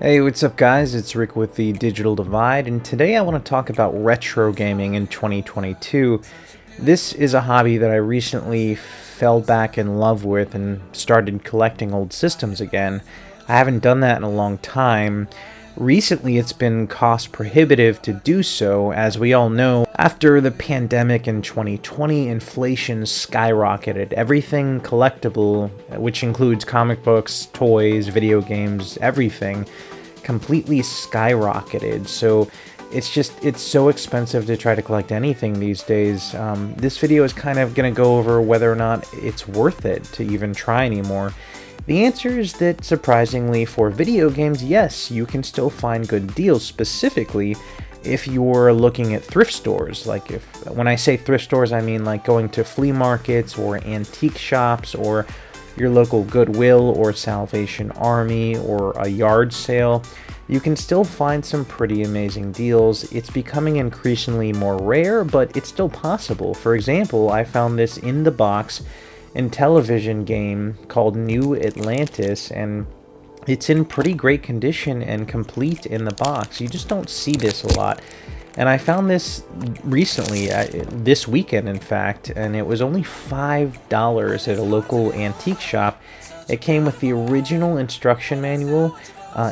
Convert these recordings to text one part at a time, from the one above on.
Hey, what's up guys? It's Rick with the Digital Divide, and today I want to talk about retro gaming in 2022. This is a hobby that I recently fell back in love with and started collecting old systems again. I haven't done that in a long time. Recently, it's been cost prohibitive to do so. As we all know, after the pandemic in 2020, inflation skyrocketed. Everything collectible, which includes comic books, toys, video games, everything, completely skyrocketed. So it's so expensive to try to collect anything these days. This video is kind of going to go over whether or not it's worth it to even try anymore. The answer is that, surprisingly, for video games, yes, you can still find good deals, specifically if you're looking at thrift stores. When I say thrift stores, I mean like going to flea markets or antique shops or your local Goodwill or Salvation Army or a yard sale. You can still find some pretty amazing deals. It's becoming increasingly more rare, but it's still possible. For example, I found this in the box Intellivision game called New Atlantis, and it's in pretty great condition and complete in the box. You just don't see this a lot. And I found this recently, this weekend in fact, and it was only $5 at a local antique shop. It came with the original instruction manual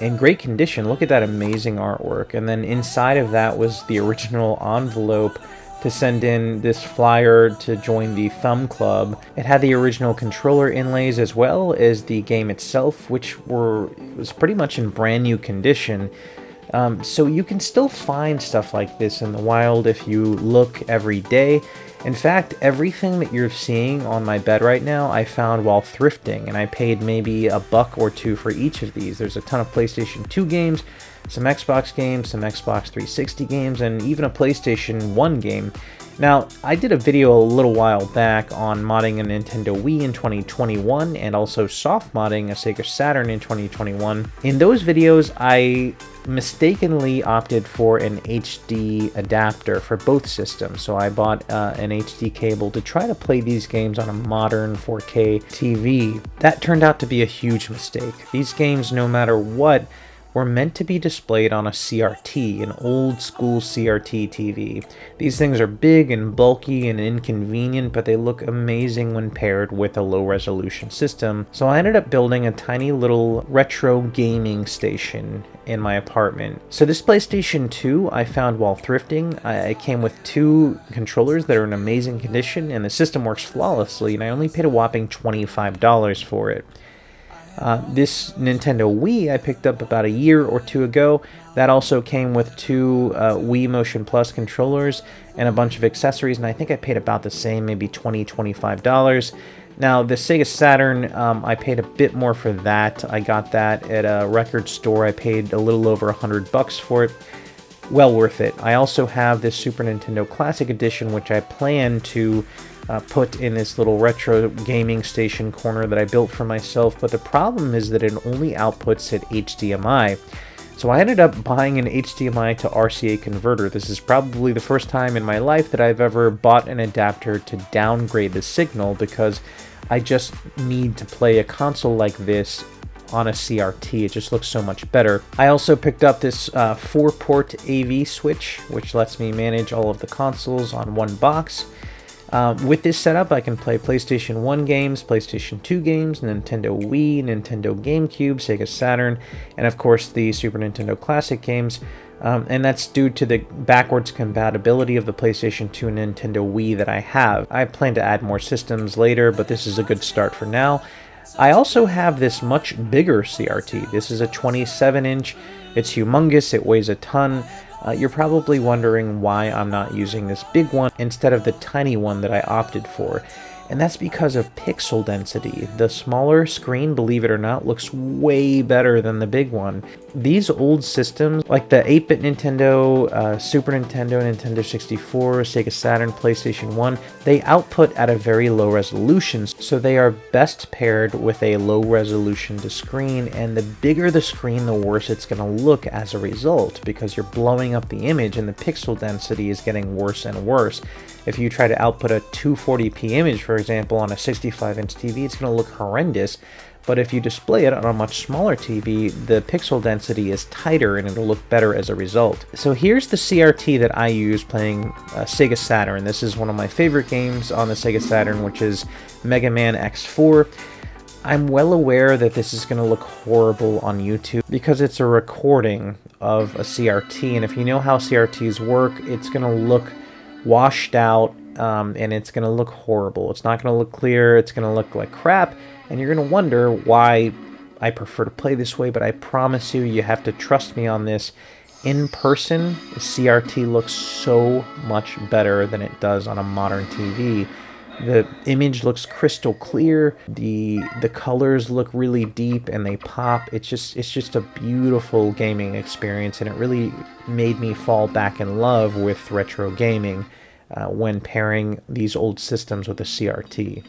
in great condition. Look at that amazing artwork. And then inside of that was the original envelope to send in this flyer to join the Thumb Club. It had the original controller inlays as well as the game itself, which was pretty much in brand new condition. So you can still find stuff like this in the wild if you look every day. In fact, everything that you're seeing on my bed right now, I found while thrifting, and I paid maybe $1 or $2 for each of these. There's a ton of PlayStation 2 games, some Xbox games, some Xbox 360 games, and even a PlayStation 1 game. Now, I did a video a little while back on modding a Nintendo Wii in 2021 and also soft modding a Sega Saturn in 2021. In those videos, I mistakenly opted for an HD adapter for both systems, so I bought an HD cable to try to play these games on a modern 4K TV. That turned out to be a huge mistake. These games, no matter what, were meant to be displayed on a CRT, an old school CRT TV. These things are big and bulky and inconvenient, but they look amazing when paired with a low resolution system. So I ended up building a tiny little retro gaming station in my apartment. So this PlayStation 2 I found while thrifting. It came with 2 controllers that are in amazing condition, and the system works flawlessly, and I only paid a whopping $25 for it. This Nintendo Wii I picked up about a year or 2 ago. That also came with 2 Wii Motion Plus controllers and a bunch of accessories, and I think I paid about the same, maybe $25. Now, the Sega Saturn, I paid a bit more for that. I got that at a record store. I paid a little over $100 for it. Well worth it. I also have this Super Nintendo Classic Edition, which I plan to put in this little retro gaming station corner that I built for myself, but the problem is that it only outputs at HDMI. So I ended up buying an HDMI to RCA converter. This is probably the first time in my life that I've ever bought an adapter to downgrade the signal, because I just need to play a console like this on a CRT. It just looks so much better. I also picked up this 4-port AV switch, which lets me manage all of the consoles on one box. With this setup, I can play PlayStation 1 games, PlayStation 2 games, Nintendo Wii, Nintendo GameCube, Sega Saturn, and of course the Super Nintendo Classic games. And that's due to the backwards compatibility of the PlayStation 2 and Nintendo Wii that I have. I plan to add more systems later, but this is a good start for now. I also have this much bigger CRT. This is a 27-inch. It's humongous. It weighs a ton. You're probably wondering why I'm not using this big one instead of the tiny one that I opted for. And that's because of pixel density. The smaller screen, believe it or not, looks way better than the big one. These old systems, like the 8-bit Nintendo, Super Nintendo, Nintendo 64, Sega Saturn, PlayStation 1, they output at a very low resolution, so they are best paired with a low resolution to screen, and the bigger the screen, the worse it's going to look as a result, because you're blowing up the image and the pixel density is getting worse and worse. If you try to output a 240p image, for example, on a 65-inch TV, it's going to look horrendous. but if you display it on a much smaller TV, the pixel density is tighter and it'll look better as a result. So here's the CRT that I use playing Sega Saturn. This is one of my favorite games on the Sega Saturn, which is Mega Man X4. I'm well aware that this is going to look horrible on YouTube because it's a recording of a CRT, and if you know how CRTs work, it's going to look washed out, and it's going to look horrible. It's not going to look clear, it's going to look like crap, and you're going to wonder why I prefer to play this way, but I promise you, you have to trust me on this. In person, the CRT looks so much better than it does on a modern TV. The image looks crystal clear, the colors look really deep and they pop. It's just a beautiful gaming experience, and it really made me fall back in love with retro gaming when pairing these old systems with a CRT.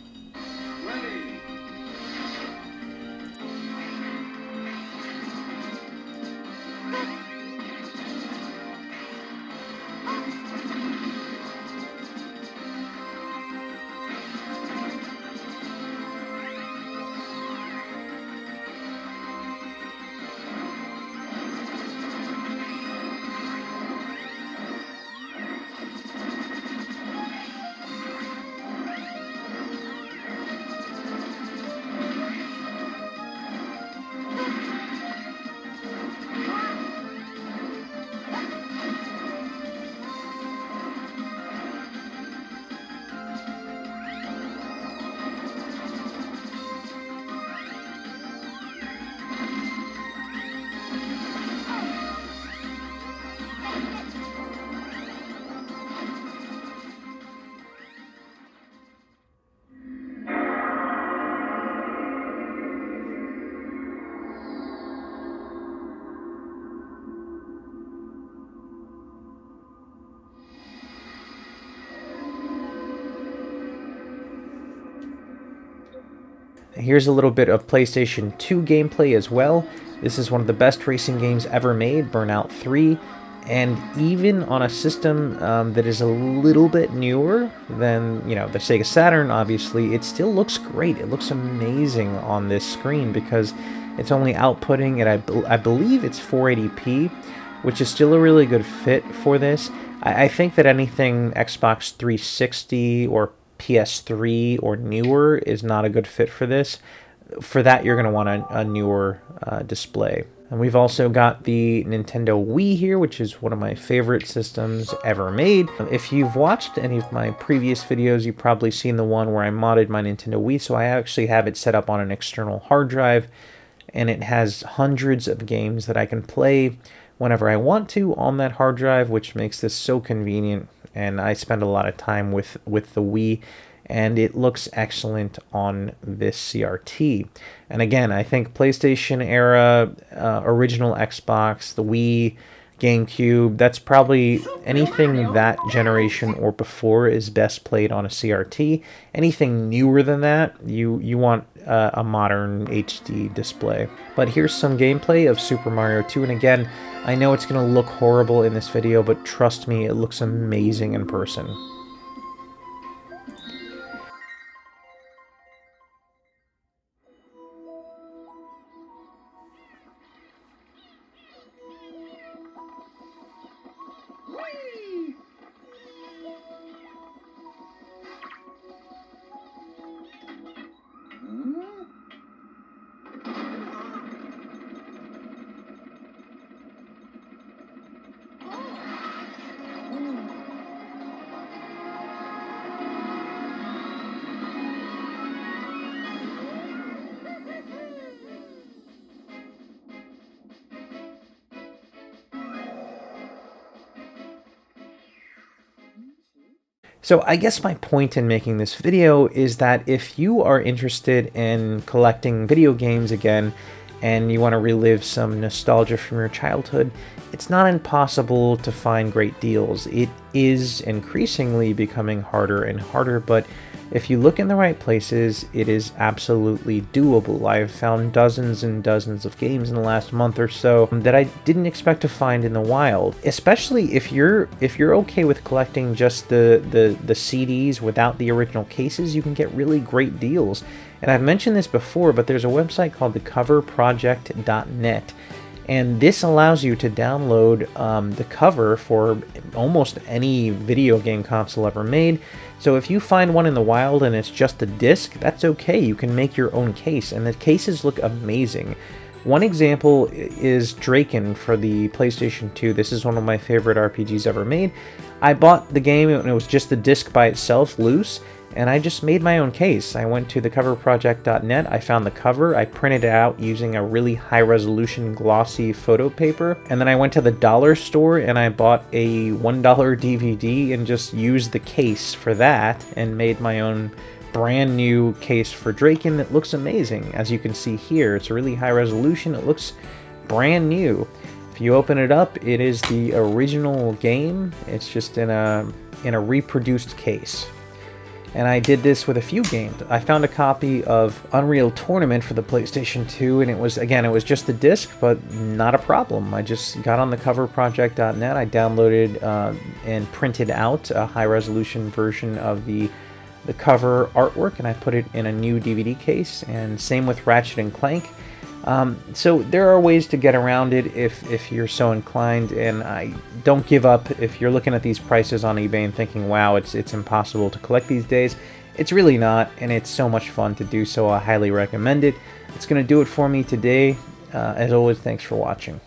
Here's a little bit of PlayStation 2 gameplay as well. This is one of the best racing games ever made, Burnout 3, and even on a system that is a little bit newer than, you know, the Sega Saturn, obviously, it still looks great. It looks amazing on this screen because it's only outputting at, I believe it's 480p, which is still a really good fit for this. I think that anything Xbox 360 or PS3 or newer is not a good fit for this. For that, you're going to want a newer display. And we've also got the Nintendo Wii here, which is one of my favorite systems ever made. If you've watched any of my previous videos, you've probably seen the one where I modded my Nintendo Wii, so I actually have it set up on an external hard drive, and it has hundreds of games that I can play whenever I want to on that hard drive, which makes this so convenient. And I spend a lot of time with the Wii, and it looks excellent on this CRT. And again, I think PlayStation era, original Xbox, the Wii, GameCube, that's probably anything that generation or before is best played on a CRT. Anything newer than that, you want a modern HD display. But here's some gameplay of Super Mario 2, and again, I know it's going to look horrible in this video, but trust me, it looks amazing in person. So I guess my point in making this video is that if you are interested in collecting video games again and you want to relive some nostalgia from your childhood, it's not impossible to find great deals. It is increasingly becoming harder and harder, but If you look in the right places, it is absolutely doable. I've found dozens and dozens of games in the last month or so that I didn't expect to find in the wild. Especially if you're okay with collecting just the CDs without the original cases, you can get really great deals. And I've mentioned this before, but there's a website called thecoverproject.net. And this allows you to download the cover for almost any video game console ever made. So if you find one in the wild and it's just a disc, that's okay. You can make your own case, and the cases look amazing. One example is Draken for the PlayStation 2. This is one of my favorite RPGs ever made. I bought the game and it was just the disc by itself, loose, and I just made my own case. I went to thecoverproject.net, I found the cover, I printed it out using a really high-resolution glossy photo paper, and then I went to the dollar store and I bought a $1 DVD and just used the case for that and made my own brand new case for Draken that looks amazing. As you can see here, it's a really high resolution, it looks brand new. If you open it up, it is the original game. It's just in a reproduced case. And I did this with a few games. I found a copy of Unreal Tournament for the PlayStation 2, and it was just the disc, but not a problem. I just got on the coverproject.net, I downloaded and printed out a high-resolution version of the cover artwork, and I put it in a new DVD case, and same with Ratchet & Clank. So there are ways to get around it if you're so inclined, and I don't give up. If you're looking at these prices on eBay and thinking, wow, it's impossible to collect these days, it's really not, and it's so much fun to do, so I highly recommend it. It's going to do it for me today. As always, thanks for watching.